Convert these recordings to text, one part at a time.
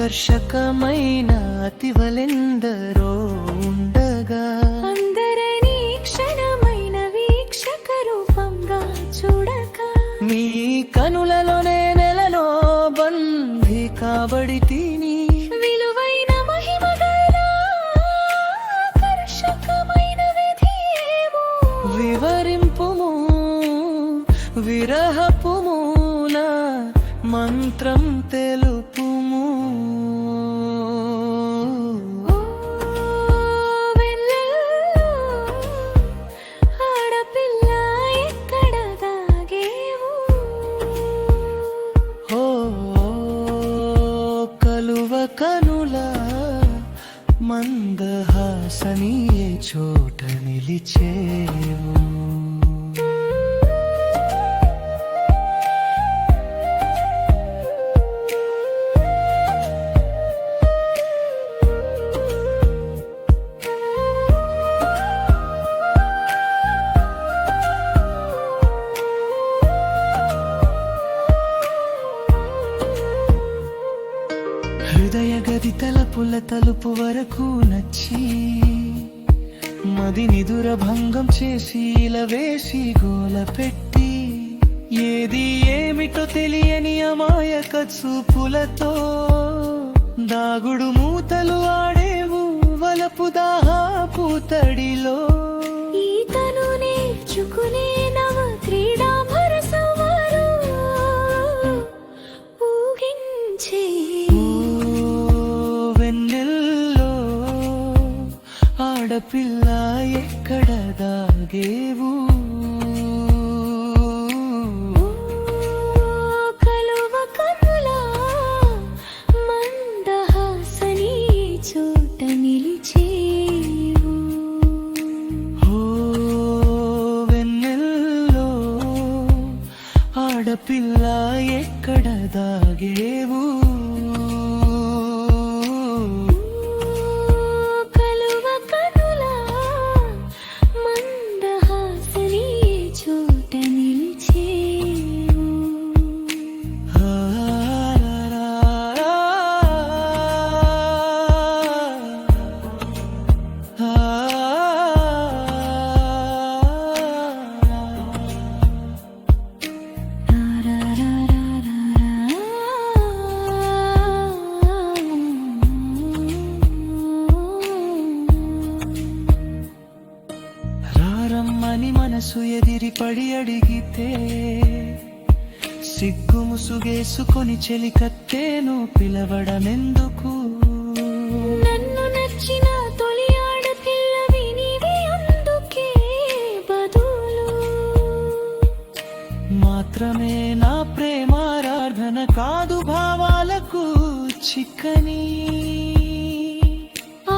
ఆకర్షకమైన అతివలెందరో ఉండగా అందరనీ క్షణమైన వీక్షక రూపంగా చూడక నీ కనులలోనే నెలలో బంధి కాబడి తిని విలువైన మహిమగల ఆకర్షకమైన విధి ఏమో వివరింపుము విరహపు మూల మంత్రం తెలుపుము. ఓ వెన్నెల్లో ఆడపిల్ల ఎక్కడ దాగేవు ఓ కలువ కనుల మందహాసని ఏ చోట నిలిచేవు. హృదయ గది తలపుల తలుపు వరకు నచ్చి మది నిదుర భంగం చేసి ఇలా వేసి గోల పెట్టి ఏది ఏమిటో తెలియని అమాయక చూపులతో దాగుడు మూతలు ఆడేవు వలపు దాహాపు తడిలో. ఈతను నేర్చుకునే నవ క్రీడాభర సవారు ఊహించే వెన్నెల్లో ఆడపిల్ల ఎక్కడ దాగేవు. కలువ కనుల మందహాసని చోట నిలిచేవు. ఓ వెన్నెల్లో ఆడపిల్ల ఎక్కడ దాగేవు. కలువ కనుల మందహాసని చోట నిలిచేవు. ఆ రారమ్మని మనసు ఎదిరి పడి అడిగితే సిగ్గు ముసుగేసుకొని చెలికత్తేను పిలవడమెందుకు. నన్ను నచ్చిన తొలి ఆడపిల్లవి నీవే అందుకే బదులు మాత్రమే నా ప్రేమారాధన కాదు భావాలకు చిక్కని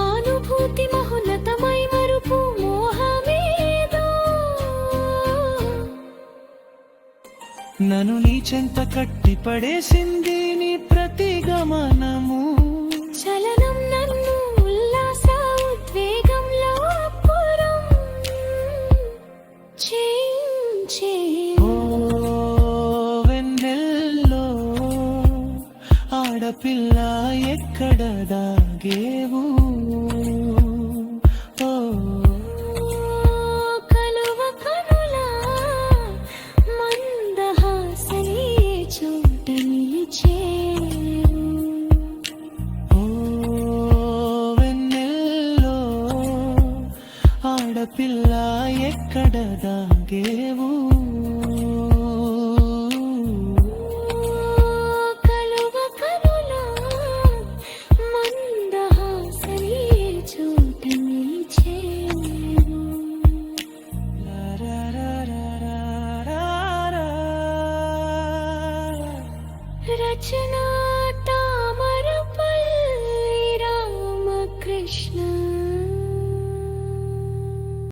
అనుభూతి మహోన్నతమై మరుపు మోహమేదో నన్ను నీ చెంత కట్టి పడేసింది నీ ప్రతిగమనము. చలనం నన్ను ఉల్లాస ఉద్వేగంలో పురం చేయించే. ఓ వెన్నెల్లో ఆడపిల్ల ఎక్కడ దాగేవు. ఓ కలువ కనుల మందహాసని చోట నిలిచేవు. ఓ వెన్నెల్లో ఆడపిల్ల ఎక్కడ దాగేవు. కలువ కనుల మందహాసని చోట నిలిచేవు. రచనా